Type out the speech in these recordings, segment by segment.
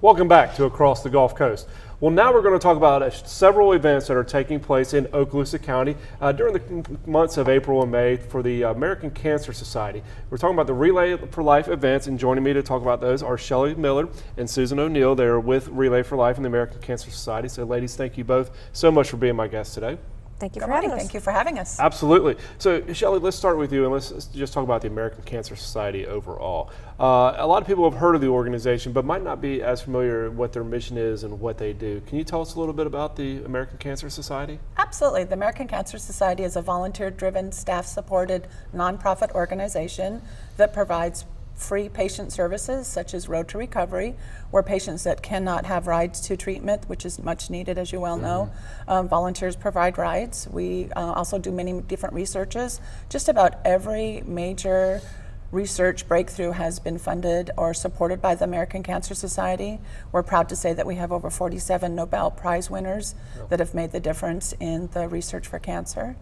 Welcome back to Across the Gulf Coast. Well, now we're going to talk about several events that are taking place in Okaloosa County during the months of April and May for the American Cancer Society. We're talking about the Relay for Life events, and joining me to talk about those are Shelley Miller and Susan O'Neill. They're with Relay for Life and the American Cancer Society. So, ladies, thank you both so much for being my guests today. Thank you for having us. Thank you for having us. Absolutely. So, Shelley, let's start with you, and let's just talk about the American Cancer Society overall. A lot of people have heard of the organization, but might not be as familiar what their mission is and what they do. Can you tell us a little bit about the American Cancer Society? Absolutely. The American Cancer Society is a volunteer-driven, staff-supported, nonprofit organization that provides free patient services such as Road to Recovery, where patients that cannot have rides to treatment, which is much needed as you well know, volunteers provide rides. We also do many different researches. Just about every major research breakthrough has been funded or supported by the American Cancer Society. We're proud to say that we have over 47 Nobel Prize winners that have made the difference in the research for cancer.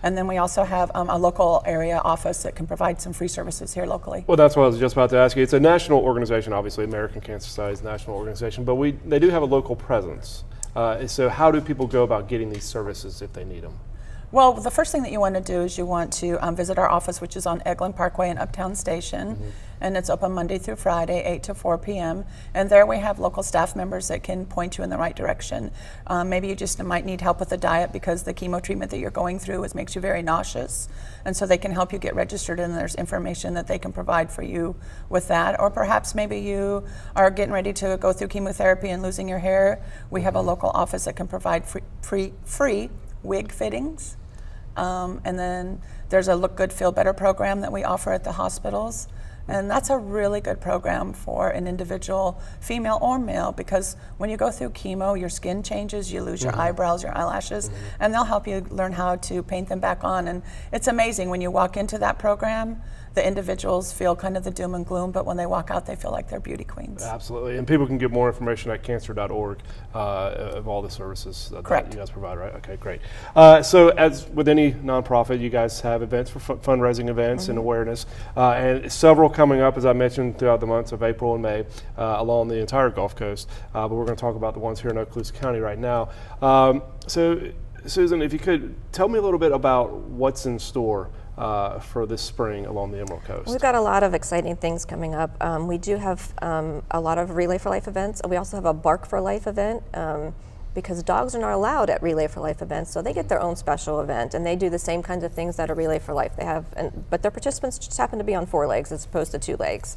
And then we also have a local area office that can provide some free services here locally. Well, that's what I was just about to ask you. It's a national organization, obviously. American Cancer Society is a national organization, but they do have a local presence. So how do people go about getting these services if they need them? Well, the first thing that you want to do is you want to visit our office, which is on Eglin Parkway in Uptown Station. And it's open Monday through Friday, 8 to 4 p.m. And there we have local staff members that can point you in the right direction. Maybe you just might need help with the diet because the chemo treatment that you're going through makes you very nauseous. And so they can help you get registered, and there's information that they can provide for you with that. Or perhaps maybe you are getting ready to go through chemotherapy and losing your hair. We have a local office that can provide free wig fittings. And then there's a Look Good, Feel Better program that we offer at the hospitals. And that's a really good program for an individual, female or male, because when you go through chemo, your skin changes, you lose your eyebrows, your eyelashes, and they'll help you learn how to paint them back on. And it's amazing when you walk into that program, the individuals feel kind of the doom and gloom, but when they walk out, they feel like they're beauty queens. Absolutely. And people can get more information at cancer.org of all the services that you guys provide, right? Okay, great. So as with any nonprofit, you guys have events for fundraising events and awareness, and several coming up, as I mentioned, throughout the months of April and May along the entire Gulf Coast. But we're going to talk about the ones here in Okaloosa County right now. So, Susan, if you could tell me a little bit about what's in store for this spring along the Emerald Coast. We've got a lot of exciting things coming up. We do have a lot of Relay for Life events. We also have a Bark for Life event because dogs are not allowed at Relay for Life events, so they get their own special event, and they do the same kinds of things that a Relay for Life they have, but their participants just happen to be on 4 legs as opposed to 2 legs.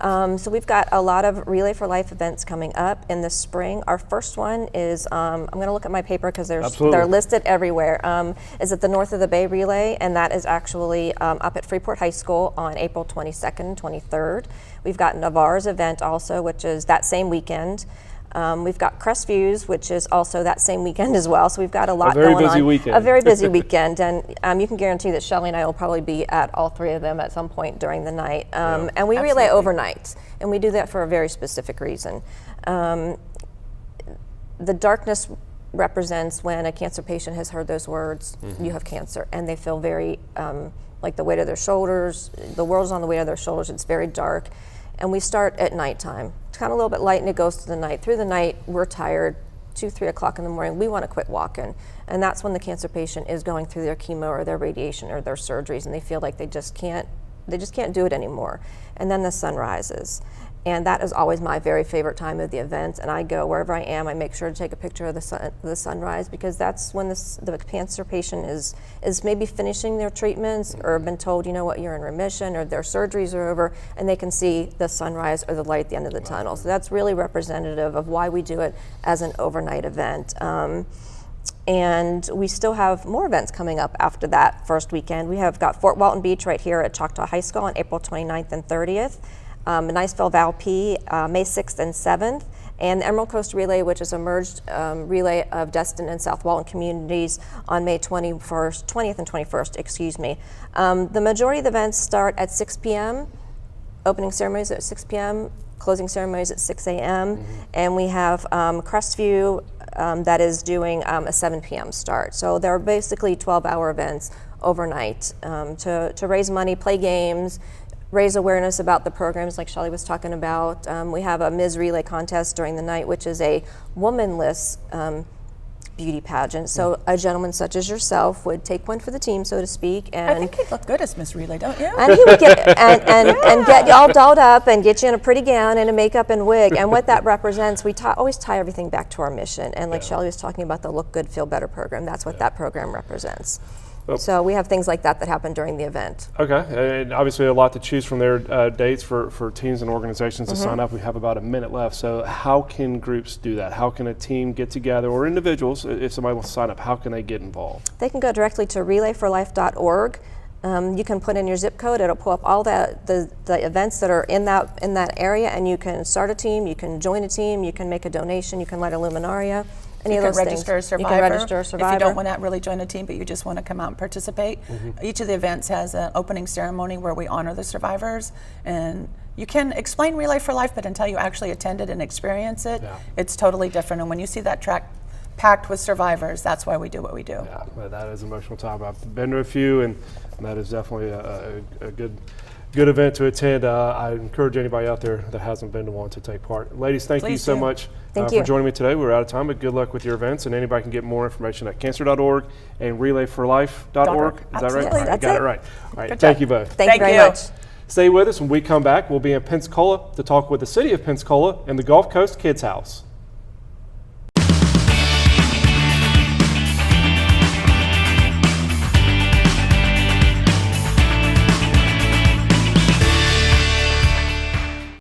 So we've got a lot of Relay for Life events coming up in the spring. Our first one is, I'm going to look at my paper because they're listed everywhere, is at the North of the Bay Relay, and that is actually up at Freeport High School on April 22nd, 23rd. We've got Navarre's event also, which is that same weekend. We've got Crestviews, which is also that same weekend as well. So we've got a lot going on. A very busy weekend. A very busy weekend. And you can guarantee that Shelley and I will probably be at all 3 of them at some point during the night. And we relay overnight. And we do that for a very specific reason. The darkness represents when a cancer patient has heard those words, you have cancer, and they feel very like the weight of their shoulders, the world's on the weight of their shoulders, it's very dark. And we start at nighttime. It's kind of a little bit light and it goes to the night. Through the night, we're tired, 2, 3 o'clock in the morning, we want to quit walking. And that's when the cancer patient is going through their chemo or their radiation or their surgeries, and they feel like they just can't do it anymore. And then the sun rises. And that is always my very favorite time of the event. And I go wherever I am, I make sure to take a picture of the sunrise, because that's when the cancer patient is maybe finishing their treatments or been told, you know what, you're in remission, or their surgeries are over, and they can see the sunrise or the light at the end of the tunnel. So that's really representative of why we do it as an overnight event. And we still have more events coming up after that first weekend. We have got Fort Walton Beach right here at Choctaw High School on April 29th and 30th. Niceville Valpy, May 6th and 7th, and the Emerald Coast Relay, which is a merged relay of Destin and South Walton communities on May 20th and 21st, excuse me. The majority of the events start at 6 p.m., opening ceremonies at 6 p.m., closing ceremonies at 6 a.m., and we have Crestview that is doing a 7 p.m. start. So they're basically 12-hour events overnight to raise money, play games, raise awareness about the programs like Shelley was talking about. We have a Ms. Relay contest during the night, which is a womanless beauty pageant. So a gentleman such as yourself would take one for the team, so to speak. And I think he'd look good as Miss Relay, don't you? and he would get and get you all dolled up and get you in a pretty gown and a makeup and wig. And what that represents, we always tie everything back to our mission. And like Shelley was talking about the Look Good, Feel Better program, that's what that program represents. Well, so we have things like that happen during the event. Okay, and obviously a lot to choose from there. Dates for teams and organizations to sign up. We have about a minute left. So how can groups do that? How can a team get together, or individuals, if somebody wants to sign up, how can they get involved? They can go directly to relayforlife.org. You can put in your zip code. It'll pull up all the events that are in that area, and you can start a team. You can join a team. You can make a donation. You can light a luminaria. You can register a survivor. You can register a survivor. If you don't want to really join a team, but you just want to come out and participate, each of the events has an opening ceremony where we honor the survivors. And you can explain Relay for Life, but until you actually attend it and experience it, it's totally different. And when you see that track packed with survivors, that's why we do what we do. Yeah, well, that is emotional time. I've been to a few, and that is definitely a good event to attend. I encourage anybody out there that hasn't been to one to take part. Ladies, thank you so much for joining me today. We're out of time, but good luck with your events. And anybody can get more information at cancer.org and relayforlife.org. Is that right? That's got it right. All right. Thank you both. Thank you very much. Stay with us. When we come back, we'll be in Pensacola to talk with the City of Pensacola and the Gulf Coast Kids House.